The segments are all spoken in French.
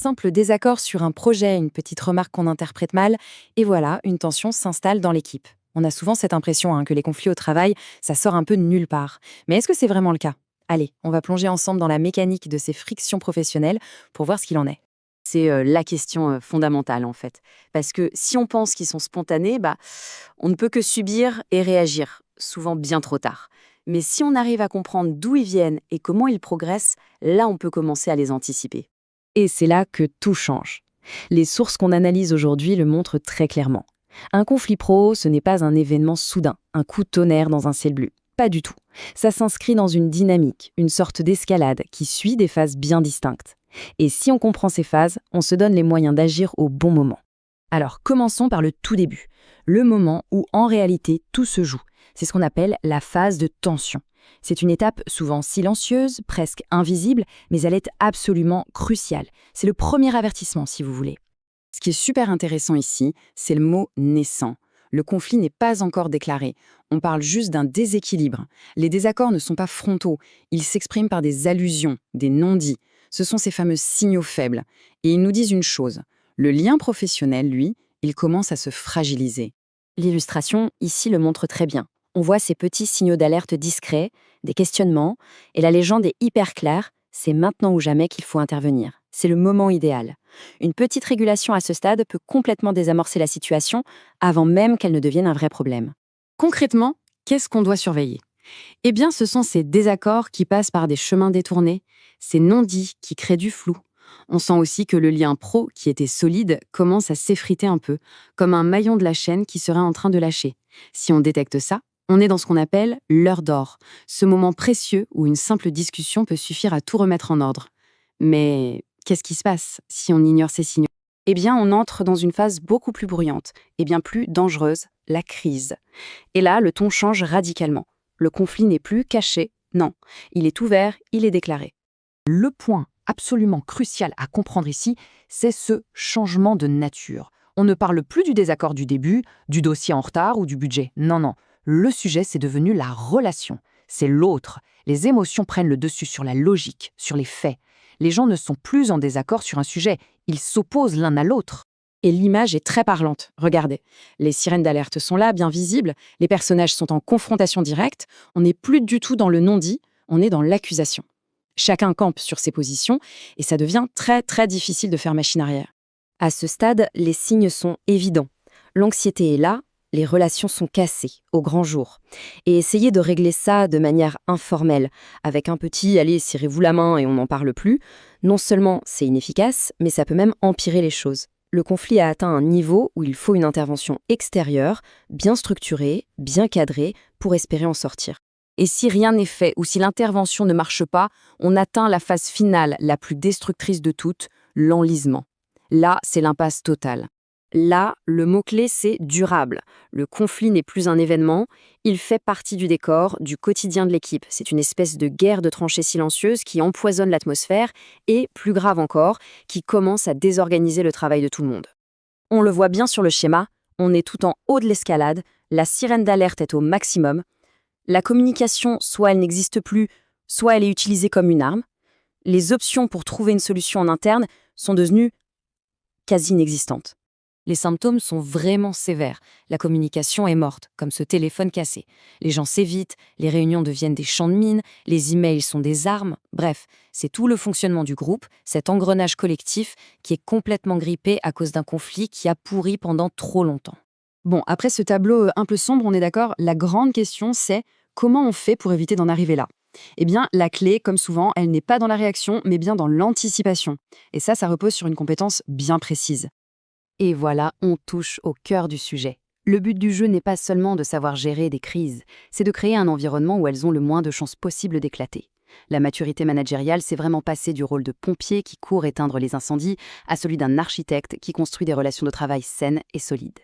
simple désaccord sur un projet, une petite remarque qu'on interprète mal, et voilà, une tension s'installe dans l'équipe. On a souvent cette impression que les conflits au travail, ça sort un peu de nulle part. Mais est-ce que c'est vraiment le cas? Allez, on va plonger ensemble dans la mécanique de ces frictions professionnelles pour voir ce qu'il en est. C'est la question fondamentale en fait. Parce que si on pense qu'ils sont spontanés, on ne peut que subir et réagir, souvent bien trop tard. Mais si on arrive à comprendre d'où ils viennent et comment ils progressent, là on peut commencer à les anticiper. Et c'est là que tout change. Les sources qu'on analyse aujourd'hui le montrent très clairement. Un conflit pro, ce n'est pas un événement soudain, un coup de tonnerre dans un ciel bleu. Pas du tout. Ça s'inscrit dans une dynamique, une sorte d'escalade qui suit des phases bien distinctes. Et si on comprend ces phases, on se donne les moyens d'agir au bon moment. Alors commençons par le tout début, le moment où en réalité tout se joue. C'est ce qu'on appelle la phase de tension. C'est une étape souvent silencieuse, presque invisible, mais elle est absolument cruciale. C'est le premier avertissement si vous voulez. Ce qui est super intéressant ici, c'est le mot naissant. Le conflit n'est pas encore déclaré. On parle juste d'un déséquilibre. Les désaccords ne sont pas frontaux. Ils s'expriment par des allusions, des non-dits. Ce sont ces fameux signaux faibles. Et ils nous disent une chose. Le lien professionnel, lui, il commence à se fragiliser. L'illustration, ici, le montre très bien. On voit ces petits signaux d'alerte discrets, des questionnements, et la légende est hyper claire, c'est maintenant ou jamais qu'il faut intervenir. C'est le moment idéal. Une petite régulation à ce stade peut complètement désamorcer la situation avant même qu'elle ne devienne un vrai problème. Concrètement, qu'est-ce qu'on doit surveiller? Eh bien, ce sont ces désaccords qui passent par des chemins détournés, ces non-dits qui créent du flou. On sent aussi que le lien pro, qui était solide, commence à s'effriter un peu, comme un maillon de la chaîne qui serait en train de lâcher. Si on détecte ça, on est dans ce qu'on appelle l'heure d'or, ce moment précieux où une simple discussion peut suffire à tout remettre en ordre. Mais qu'est-ce qui se passe si on ignore ces signaux? Eh bien, on entre dans une phase beaucoup plus bruyante et bien plus dangereuse, la crise. Et là, le ton change radicalement. Le conflit n'est plus caché, non. Il est ouvert, il est déclaré. Le point absolument crucial à comprendre ici, c'est ce changement de nature. On ne parle plus du désaccord du début, du dossier en retard ou du budget. Non, non. Le sujet, c'est devenu la relation. C'est l'autre. Les émotions prennent le dessus sur la logique, sur les faits. Les gens ne sont plus en désaccord sur un sujet. Ils s'opposent l'un à l'autre. Et l'image est très parlante. Regardez, les sirènes d'alerte sont là, bien visibles, les personnages sont en confrontation directe, on n'est plus du tout dans le non-dit, on est dans l'accusation. Chacun campe sur ses positions et ça devient très très difficile de faire machine arrière. À ce stade, les signes sont évidents. L'anxiété est là, les relations sont cassées, au grand jour. Et essayez de régler ça de manière informelle, avec un petit « allez, serrez-vous la main et on n'en parle plus », non seulement c'est inefficace, mais ça peut même empirer les choses. Le conflit a atteint un niveau où il faut une intervention extérieure, bien structurée, bien cadrée, pour espérer en sortir. Et si rien n'est fait ou si l'intervention ne marche pas, on atteint la phase finale, la plus destructrice de toutes, l'enlisement. Là, c'est l'impasse totale. Là, le mot-clé, c'est durable. Le conflit n'est plus un événement, il fait partie du décor, du quotidien de l'équipe. C'est une espèce de guerre de tranchées silencieuse qui empoisonne l'atmosphère et, plus grave encore, qui commence à désorganiser le travail de tout le monde. On le voit bien sur le schéma, on est tout en haut de l'escalade, la sirène d'alerte est au maximum, la communication, soit elle n'existe plus, soit elle est utilisée comme une arme. Les options pour trouver une solution en interne sont devenues quasi inexistantes. Les symptômes sont vraiment sévères. La communication est morte, comme ce téléphone cassé. Les gens s'évitent, les réunions deviennent des champs de mines, les emails sont des armes. Bref, c'est tout le fonctionnement du groupe, cet engrenage collectif qui est complètement grippé à cause d'un conflit qui a pourri pendant trop longtemps. Bon, après ce tableau un peu sombre, on est d'accord, la grande question c'est comment on fait pour éviter d'en arriver là? Eh bien, la clé, comme souvent, elle n'est pas dans la réaction, mais bien dans l'anticipation. Et ça repose sur une compétence bien précise. Et voilà, on touche au cœur du sujet. Le but du jeu n'est pas seulement de savoir gérer des crises, c'est de créer un environnement où elles ont le moins de chances possibles d'éclater. La maturité managériale, c'est vraiment passer du rôle de pompier qui court éteindre les incendies à celui d'un architecte qui construit des relations de travail saines et solides.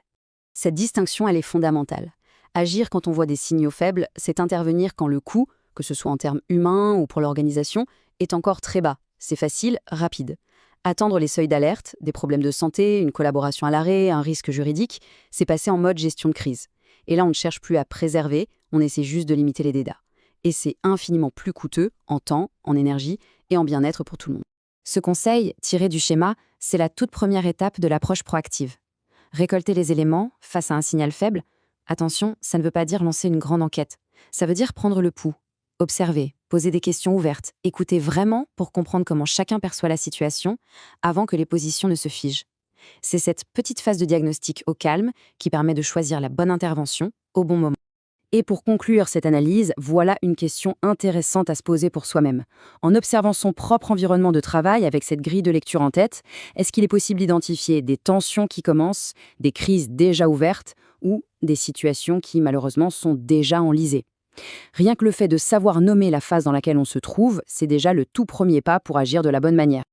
Cette distinction, elle est fondamentale. Agir quand on voit des signaux faibles, c'est intervenir quand le coût, que ce soit en termes humains ou pour l'organisation, est encore très bas. C'est facile, rapide. Attendre les seuils d'alerte, des problèmes de santé, une collaboration à l'arrêt, un risque juridique, c'est passer en mode gestion de crise. Et là, on ne cherche plus à préserver, on essaie juste de limiter les dégâts. Et c'est infiniment plus coûteux en temps, en énergie et en bien-être pour tout le monde. Ce conseil, tiré du schéma, C'est la toute première étape de l'approche proactive. Récolter les éléments face à un signal faible, attention, ça ne veut pas dire lancer une grande enquête. Ça veut dire prendre le pouls, observer, poser des questions ouvertes, écouter vraiment pour comprendre comment chacun perçoit la situation avant que les positions ne se figent. C'est cette petite phase de diagnostic au calme qui permet de choisir la bonne intervention au bon moment. Et pour conclure cette analyse, voilà une question intéressante à se poser pour soi-même. En observant son propre environnement de travail avec cette grille de lecture en tête, est-ce qu'il est possible d'identifier des tensions qui commencent, des crises déjà ouvertes ou des situations qui malheureusement sont déjà enlisées? Rien que le fait de savoir nommer la phase dans laquelle on se trouve, c'est déjà le tout premier pas pour agir de la bonne manière.